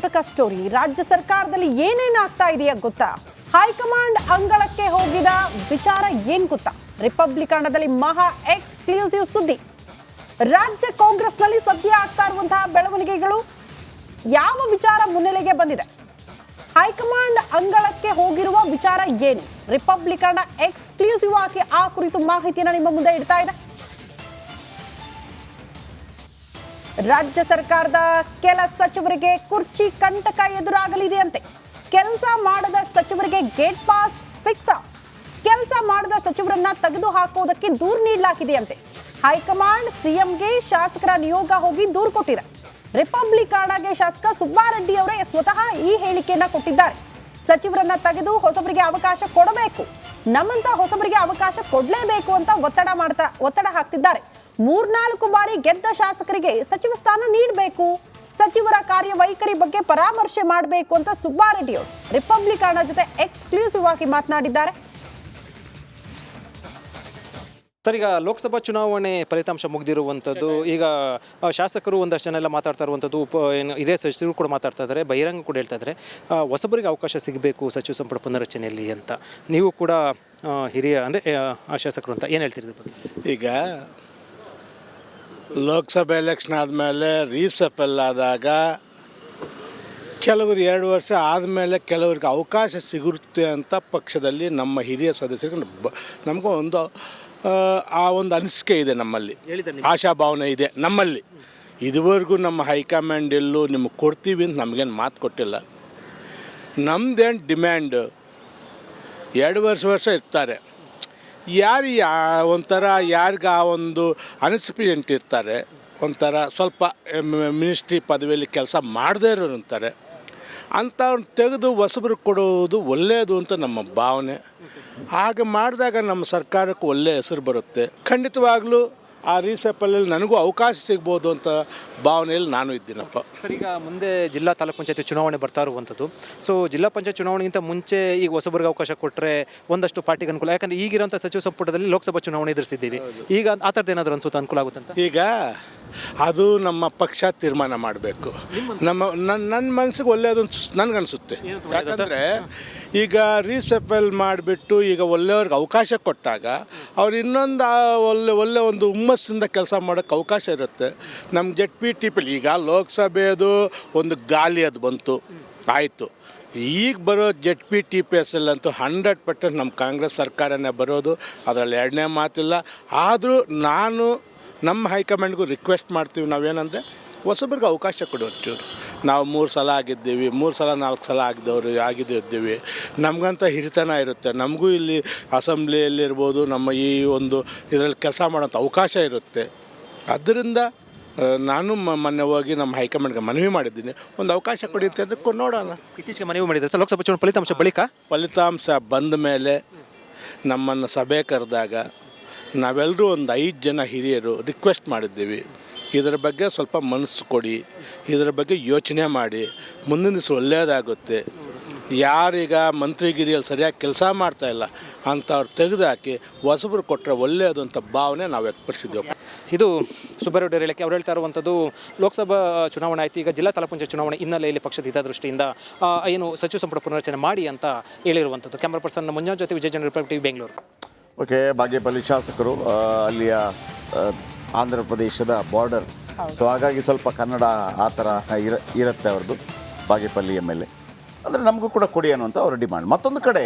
ರೋಚಕ ಸ್ಟೋರಿ. ರಾಜ್ಯ ಸರ್ಕಾರದಲ್ಲಿ ಏನೇನಾಗ್ತಾ ಇದೆಯಾ ಗೊತ್ತಾ? ಹೈಕಮಾಂಡ್ ಅಂಗಳಕ್ಕೆ ಹೋಗಿದ ವಿಚಾರ ಏನ್ ಗೊತ್ತಾ? ರಿಪಬ್ಲಿಕನದಲ್ಲಿ ಮಹಾ ಎಕ್ಸ್ಕ್ಲೂಸಿವ್ ಸುದ್ದಿ. ರಾಜ್ಯ ಕಾಂಗ್ರೆಸ್ನಲ್ಲಿ ಸದ್ಯ ಆಗ್ತಾ ಇರುವಂತಹ ಬೆಳವಣಿಗೆಗಳು ಯಾವ ವಿಚಾರ ಮುನ್ನೆಲೆಗೆ ಬಂದಿದೆ? ಹೈಕಮಾಂಡ್ ಅಂಗಳಕ್ಕೆ ಹೋಗಿರುವ ವಿಚಾರ ಏನು? ರಿಪಬ್ಲಿಕನ್ ಎಕ್ಸ್ಕ್ಲೂಸಿವ್ ಆಗಿ ಆ ಕುರಿತು ಮಾಹಿತಿಯನ್ನು ನಿಮ್ಮ ಮುಂದೆ ಇಡ್ತಾ ಇದೆ. ರಾಜ್ಯ ಸರ್ಕಾರದ ಕೆಲ ಸಚಿವರಿಗೆ ಕುರ್ಚಿ ಕಂಟಕ ಎದುರಾಗಲಿದೆಯಂತೆ. ಕೆಲಸ ಮಾಡದ ಸಚಿವರಿಗೆ ಗೇಟ್ ಪಾಸ್ ಫಿಕ್ಸ್. ಕೆಲಸ ಮಾಡದ ಸಚಿವರನ್ನ ತೆಗೆದು ಹಾಕೋದಕ್ಕೆ ದೂರು ನೀಡಲಾಗಿದೆಯಂತೆ. ಹೈಕಮಾಂಡ್ ಸಿಎಂಗೆ ಶಾಸಕರ ನಿಯೋಗ ಹೋಗಿ ದೂರು ಕೊಟ್ಟಿದೆ. ರಿಪಬ್ಲಿಕನ್ಗೆ ಶಾಸಕ ಸುಬ್ಬಾರೆಡ್ಡಿ ಅವರೇ ಸ್ವತಃ ಈ ಹೇಳಿಕೆಯನ್ನ ಕೊಟ್ಟಿದ್ದಾರೆ. ಸಚಿವರನ್ನ ತೆಗೆದು ಹೊಸಬರಿಗೆ ಅವಕಾಶ ಕೊಡಬೇಕು, ನಮ್ಮಂತ ಹೊಸಬರಿಗೆ ಅವಕಾಶ ಕೊಡಲೇಬೇಕು ಅಂತ ಒತ್ತಡ ಹಾಕ್ತಿದ್ದಾರೆ. 3-4 ಬಾರಿ ಗೆದ್ದ ಶಾಸಕರಿಗೆ ಸಚಿವ ಸ್ಥಾನ ನೀಡಬೇಕು, ಸಚಿವರ ಕಾರ್ಯವೈಖರಿ ಬಗ್ಗೆ ಪರಾಮರ್ಶೆ ಮಾಡಬೇಕು ಅಂತ ಸುಬ್ಬಾರೆಡ್ಡಿ ಅವರು ರಿಪಬ್ಲಿಕನ್ ಜೊತೆ ಎಕ್ಸ್ಕ್ಲೂಸಿವ್ ಆಗಿ ಮಾತನಾಡಿದ್ದಾರೆ. ಸರ್, ಈಗ ಲೋಕಸಭಾ ಚುನಾವಣೆ ಫಲಿತಾಂಶ ಮುಗಿದಿರುವಂಥದ್ದು. ಈಗ ಶಾಸಕರು ಒಂದಷ್ಟು ಜನ ಎಲ್ಲ ಮಾತಾಡ್ತಾ ಇರುವಂಥದ್ದು, ಹಿರಿಯ ಸಚಿವರು ಕೂಡ ಮಾತಾಡ್ತಾ ಇದ್ದಾರೆ, ಬಹಿರಂಗ ಕೂಡ ಹೇಳ್ತಾ ಇದ್ದಾರೆ ಹೊಸಬರಿಗೆ ಅವಕಾಶ ಸಿಗಬೇಕು ಸಚಿವ ಸಂಪುಟ ಪುನರಚನೆಯಲ್ಲಿ ಅಂತ. ನೀವು ಕೂಡ ಹಿರಿಯ ಅಂದರೆ ಶಾಸಕರು ಅಂತ ಏನು ಹೇಳ್ತೀರಿ? ಈಗ ಲೋಕಸಭೆ ಎಲೆಕ್ಷನ್ ಆದಮೇಲೆ ರೀಸಫಲ್ ಆದಾಗ ಕೆಲವರು 2 ವರ್ಷ ಆದಮೇಲೆ ಕೆಲವರಿಗೆ ಅವಕಾಶ ಸಿಗುತ್ತೆ ಅಂತ ಪಕ್ಷದಲ್ಲಿ ನಮ್ಮ ಹಿರಿಯ ಸದಸ್ಯರಿಗೆ ನಮಗೂ ಆ ಒಂದು ಅನಿಸಿಕೆ ಇದೆ, ನಮ್ಮಲ್ಲಿ ಆಶಾಭಾವನೆ ಇದೆ ನಮ್ಮಲ್ಲಿ. ಇದುವರೆಗೂ ನಮ್ಮ ಹೈಕಮಾಂಡ್ ಎಲ್ಲೂ ನಿಮಗೆ ಕೊಡ್ತೀವಿ ಅಂತ ನಮಗೇನು ಮಾತು ಕೊಟ್ಟಿಲ್ಲ. ನಮ್ಮದೇನು ಡಿಮ್ಯಾಂಡ್ 2 ವರ್ಷ ಇರ್ತಾರೆ. ಒಂಥರ ಯಾರಿಗೆ ಆ ಒಂದು ಅನ್ಎಕ್ಸ್ಪೀರಿಯೆಂಟ್ ಇರ್ತಾರೆ, ಒಂಥರ ಸ್ವಲ್ಪ ಮಿನಿಸ್ಟ್ರಿ ಪದವಿಯಲ್ಲಿ ಕೆಲಸ ಮಾಡದೇ ಇರೋರು ಅಂತಾರೆ, ಅಂಥವ್ರನ್ನ ತೆಗೆದು ಹೊಸಬ್ರಿಗೆ ಕೊಡೋದು ಒಳ್ಳೆಯದು ಅಂತ ನಮ್ಮ ಭಾವನೆ. ಹಾಗೆ ಮಾಡಿದಾಗ ನಮ್ಮ ಸರ್ಕಾರಕ್ಕೆ ಒಳ್ಳೆಯ ಹೆಸರು ಬರುತ್ತೆ. ಖಂಡಿತವಾಗ್ಲೂ ಆ ರೀಸೆಪಲ್ಲಲ್ಲಿ ನನಗೂ ಅವಕಾಶ ಸಿಗ್ಬೋದು ಅಂತ ಭಾವನೆಯಲ್ಲಿ ನಾನು ಇದ್ದೀನಪ್ಪ. ಸರ್, ಈಗ ಮುಂದೆ ಜಿಲ್ಲಾ ತಾಲೂಕು ಪಂಚಾಯತಿ ಚುನಾವಣೆ ಬರ್ತಾ ಇರುವಂಥದ್ದು. ಸೊ ಜಿಲ್ಲಾ ಪಂಚಾಯತ್ ಚುನಾವಣೆಗಿಂತ ಮುಂಚೆ ಈಗ ಹೊಸಬರಿಗೆ ಅವಕಾಶ ಕೊಟ್ಟರೆ ಒಂದಷ್ಟು ಪಾರ್ಟಿಗೆ ಅನುಕೂಲ. ಯಾಕಂದರೆ ಈಗಿರೋಂಥ ಸಚಿವ ಸಂಪುಟದಲ್ಲಿ ಲೋಕಸಭಾ ಚುನಾವಣೆ ಎದುರಿಸಿದ್ದೀವಿ. ಈಗ ಆ ಥರದ್ದು ಏನಾದರೂ ಅನ್ಸುತ್ತೆ ಅನುಕೂಲ ಆಗುತ್ತಂತ? ಈಗ ಅದು ನಮ್ಮ ಪಕ್ಷ ತೀರ್ಮಾನ ಮಾಡಬೇಕು. ನನ್ನ ಮನಸ್ಸಿಗೆ ಒಳ್ಳೆಯದು ನನಗನ್ಸುತ್ತೆ. ಯಾಕಂದರೆ ಈಗ ರೀಸೆಪಲ್ ಮಾಡಿಬಿಟ್ಟು ಈಗ ಒಳ್ಳೆಯವ್ರಿಗೆ ಅವಕಾಶ ಕೊಟ್ಟಾಗ ಅವ್ರು ಇನ್ನೊಂದು ಒಳ್ಳೆ ಒಂದು ಹುಮ್ಮಸ್ಸಿಂದ ಕೆಲಸ ಮಾಡೋಕ್ಕೆ ಅವಕಾಶ ಇರುತ್ತೆ. ನಮ್ಮ ZPTP ಈಗ ಲೋಕಸಭೆಯದು ಒಂದು ಗಾಲಿ ಅದು ಬಂತು, ಆಯಿತು. ಈಗ ಬರೋ ZPTPS ಅಂತೂ 100% ನಮ್ಮ ಕಾಂಗ್ರೆಸ್ ಸರ್ಕಾರನೇ ಬರೋದು, ಅದರಲ್ಲಿ ಎರಡನೇ ಮಾತಿಲ್ಲ. ಆದರೂ ನಮ್ಮ ಹೈಕಮಾಂಡ್ಗೂ ರಿಕ್ವೆಸ್ಟ್ ಮಾಡ್ತೀವಿ, ನಾವೇನಂದರೆ ಹೊಸಬ್ರಿಗೆ ಅವಕಾಶ ಕೊಡಿ ಒಂಚೂರು. ನಾವು 3 ಸಲ ಆಗಿದ್ದೀವಿ, 3 ಸಲ 4 ಸಲ ಆಗಿದ್ದೀವಿ. ನಮಗಂತ ಹಿರಿತನ ಇರುತ್ತೆ, ನಮಗೂ ಇಲ್ಲಿ ಅಸೆಂಬ್ಲಿಯಲ್ಲಿರ್ಬೋದು, ನಮ್ಮ ಈ ಒಂದು ಇದರಲ್ಲಿ ಕೆಲಸ ಮಾಡೋಂಥ ಅವಕಾಶ ಇರುತ್ತೆ. ಅದರಿಂದ ನಾನು ಮೊನ್ನೆ ಹೋಗಿ ನಮ್ಮ ಹೈಕಮಾಂಡ್ಗೆ ಮನವಿ ಮಾಡಿದ್ದೀನಿ, ಒಂದು ಅವಕಾಶ ಕೊಡಿ ಅಂತ. ಅದಕ್ಕೂ ನೋಡೋಣ. ಇತ್ತೀಚೆಗೆ ಮನವಿ ಮಾಡಿದ್ದಾರೆ ಸರ್. ಲೋಕಸಭಾ ಚುನಾವಣೆ ಫಲಿತಾಂಶ ಬಂದ ಮೇಲೆ ನಮ್ಮನ್ನು ಸಭೆ ಕರೆದಾಗ ನಾವೆಲ್ಲರೂ ಒಂದು 5 ಜನ ಹಿರಿಯರು ರಿಕ್ವೆಸ್ಟ್ ಮಾಡಿದ್ದೀವಿ, ಇದರ ಬಗ್ಗೆ ಸ್ವಲ್ಪ ಮನಸ್ಸು ಕೊಡಿ, ಇದರ ಬಗ್ಗೆ ಯೋಚನೆ ಮಾಡಿ, ಮುಂದಿನ ದಿವಸ ಒಳ್ಳೆಯದಾಗುತ್ತೆ. ಯಾರೀಗ ಮಂತ್ರಿಗಿರಿಯಲ್ಲಿ ಸರಿಯಾಗಿ ಕೆಲಸ ಮಾಡ್ತಾಯಿಲ್ಲ ಅಂಥವ್ರು ತೆಗೆದುಹಾಕಿ ಹೊಸಬ್ರು ಕೊಟ್ಟರೆ ಒಳ್ಳೆಯದು ಅಂತ ಭಾವನೆ ನಾವು ವ್ಯಕ್ತಪಡಿಸಿದ್ದೇವೆ. ಇದು ಸುಬ್ಬಾರೆಡ್ಡಿ ಹೇಳಿಕೆ. ಅವ್ರು ಹೇಳ್ತಾ ಇರುವಂಥದ್ದು ಲೋಕಸಭಾ ಚುನಾವಣೆ ಆಯಿತು, ಈಗ ಜಿಲ್ಲಾ ತಾಲೂಕು ಪಂಚಾಯತ್ ಚುನಾವಣೆ ಹಿನ್ನೆಲೆಯಲ್ಲಿ ಪಕ್ಷದ ಹಿತದೃಷ್ಟಿಯಿಂದ ಏನು ಸಚಿವ ಸಂಪುಟ ಪುನರಚನೆ ಮಾಡಿ ಅಂತ ಹೇಳಿರುವಂಥದ್ದು. ಕ್ಯಾಮ್ರಾ ಪರ್ಸನ್ ಮಂಜುನಾಥ್ ಜೊತೆ ವಿಜಯ ಜನ, republic TV, Bengaluru. Okay, Bagepalli ಶಾಸಕರು ಅಲ್ಲಿಯ ಆಂಧ್ರ ಪ್ರದೇಶದ ಬಾರ್ಡರ್, ಸೊ ಹಾಗಾಗಿ ಸ್ವಲ್ಪ ಕನ್ನಡ ಆ ಥರ ಇರುತ್ತೆ ಅವ್ರದ್ದು. ಬಾಗೇಪಲ್ಲಿ MLA ಅಂದರೆ ನಮಗೂ ಕೂಡ ಕೊಡಿ ಅನ್ನುವಂಥ ಅವ್ರ ಡಿಮಾಂಡ್. ಮತ್ತೊಂದು ಕಡೆ